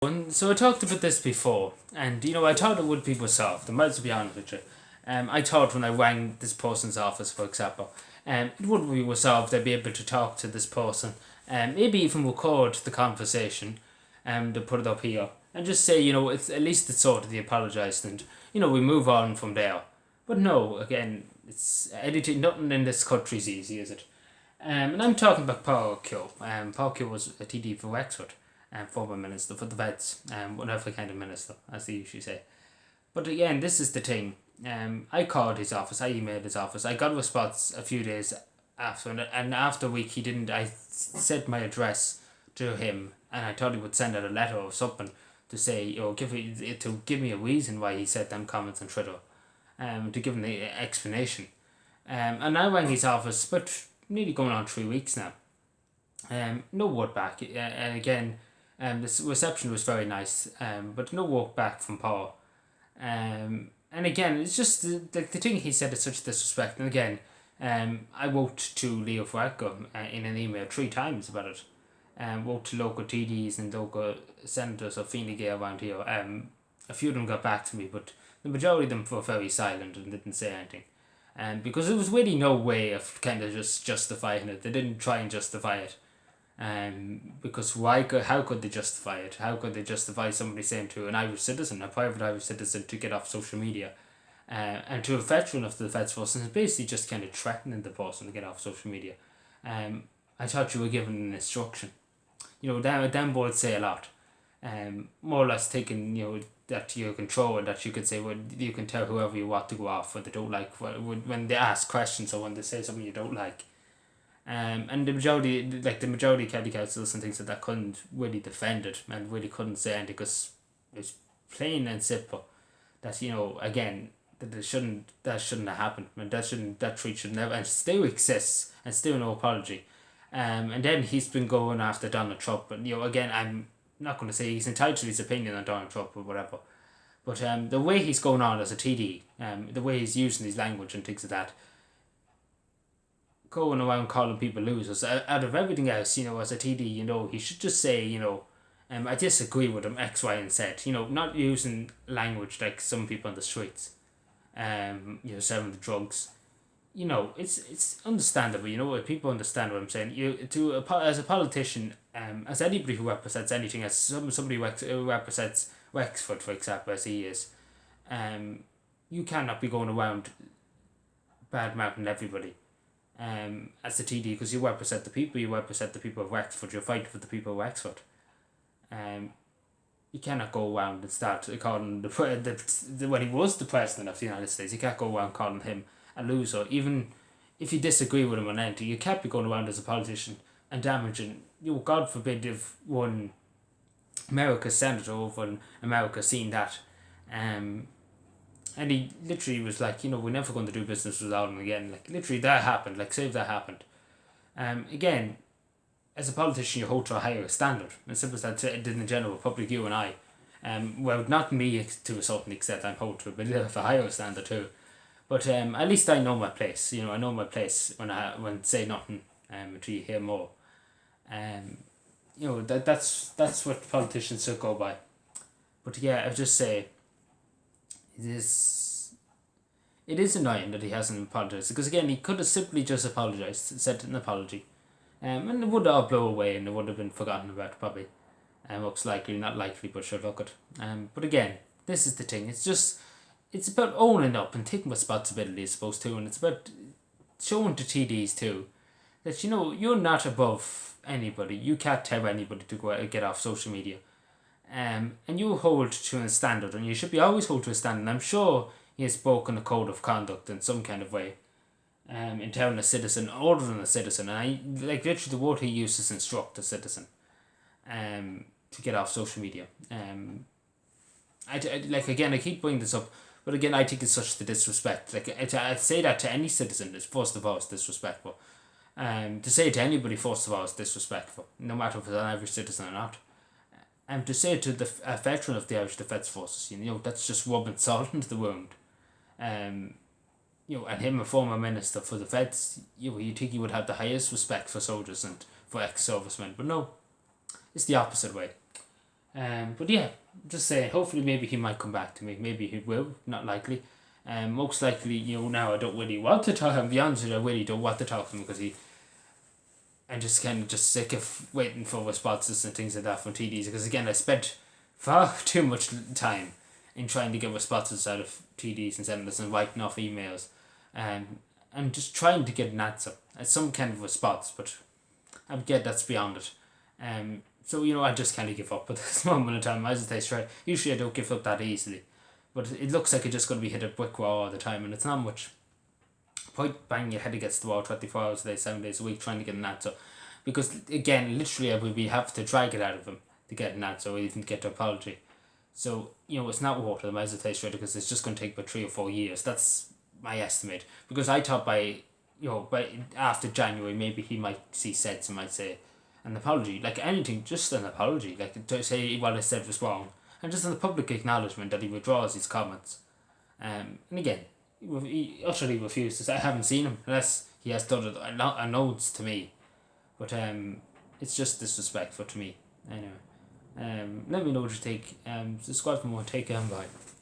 And so I talked about this before, and I thought it would be resolved. I might to be honest with you. I thought when I rang this person's office, for example, it would be resolved. I'd be able to talk to this person, maybe even record the conversation, to put it up here, and just say, it's at least it's sorted. He apologised, and we move on from there. But no, again, it's editing. Nothing in this country is easy, is it? And I'm talking about Paul Keogh. Paul Keogh was a TD for Wexford, former minister for the vets, whatever kind of minister, as they usually say. But again, this is the thing. I called his office, I emailed his office, I got a response a few days after, and after a week he didn't. I sent my address to him, and I thought he would send out a letter or something to say, give me a reason why he said them comments on Twitter, to give him the explanation. And I rang his office, but nearly going on 3 weeks now. No word back. And again, the reception was very nice, but no word back from Paul. And again, it's just the thing he said is such disrespect. And again, I wrote to Leo Varadkar in an email 3 times about it. Wrote to local TDs and local senators of Fine Gael around here. A few of them got back to me, but the majority of them were very silent and didn't say anything. Because there was really no way of kind of just justifying it. They didn't try and justify it. Because how could they justify it? How could they justify somebody saying to an Irish citizen, a private Irish citizen, to get off social media? And to a veteran of the Vets Force, and basically just kind of threatening the person to get off social media. I thought you were given an instruction. Them boards say a lot. More or less taking, that to your control, and that you could say, well, you can tell whoever you want to go off when they don't like, when they ask questions or when they say something you don't like. And the majority of county councils and things like that couldn't really defend it and really couldn't say anything, because it's plain and simple that, again, that shouldn't have happened, and that treat should never, and still exists, and still no apology. And then he's been going after Donald Trump, but again, I'm not going to say he's entitled to his opinion on Donald Trump or whatever, but the way he's going on as a TD, the way he's using his language and things like that, going around calling people losers. Out of everything else, as a TD, he should just say, I disagree with him, X, Y, and Z. Not using language like some people on the streets, selling the drugs. It's understandable. People understand what I'm saying. As a politician, as anybody who represents anything, as somebody who represents Wexford, for example, as he is, you cannot be going around bad mouthing everybody. As a TD, because you represent the people of Wexford, you're fighting for the people of Wexford. You cannot go around and start calling when he was the president of the United States, you can't go around calling him a loser, even if you disagree with him on anything. You can't be going around as a politician and damaging, God forbid, if one America's senator over in America seen that, and he literally was like, we're never going to do business with Ireland again. Like, literally, that happened. Like, say if that happened. Again, as a politician, you hold to a higher standard. And simple as that, in the general public, you and I. Well, not me to a certain extent, I'm hold to a bit of a higher standard too. But at least I know my place. I know my place when say nothing, until you hear more. That's what politicians should go by. But yeah, I'll just say, it is annoying that he hasn't apologised, because again, he could have simply just apologised, said an apology, and it would all blow away and it would have been forgotten about, probably. Most likely, not likely, but sure, look it. But again, this is the thing. It's about owning up and taking responsibility, I suppose, too, and it's about showing to TDs too that you're not above anybody. You can't tell anybody to go out and get off social media. And you hold to a standard, and you should be always hold to a standard. And I'm sure he has broken a code of conduct in some kind of way, in telling a citizen, ordering a citizen, and I like literally the word he uses, instruct a citizen, to get off social media. I keep bringing this up, but again, I think it's such the disrespect. Like, I'd say that to any citizen, is first of all, it's disrespectful. To say it to anybody, first of all, is disrespectful, no matter if it's an Irish citizen or not. To say it to a veteran of the Irish Defence Forces, that's just rubbing salt into the wound. And him, a former minister for the Feds, you think he would have the highest respect for soldiers and for ex-servicemen, but no, it's the opposite way. But yeah, just saying. Hopefully, maybe he might come back to me. Maybe he will. Not likely. Most likely, now I don't really want to talk. To be honest with you, I really don't want to talk to him because I'm just kind of just sick of waiting for responses and things like that from TDs. Because again, I spent far too much time in trying to get responses out of TDs and senders and writing off emails, and just trying to get an answer, some kind of response. But I get that's beyond it. So I just kind of give up at this moment in time. As I say, straight. Usually I don't give up that easily, but it looks like it's just going to be hit a brick wall all the time, and it's not much point banging your head against the wall 24 hours a day, 7 days a week, trying to get an answer, because again, literally, I will be have to drag it out of them to get an answer or even get an apology. So it's not worth it. As I say, straight, because it's just going to take about 3 or 4 years. That's my estimate, because I thought by after January maybe he might see sense and might say an apology, like anything, just an apology, like to say what I said was wrong, and just a public acknowledgement that he withdraws his comments. And again, he utterly refuses. I haven't seen him unless he has done it announced to me, but it's just disrespectful to me. Anyway, let me know what you think. Subscribe for more. Take care and bye.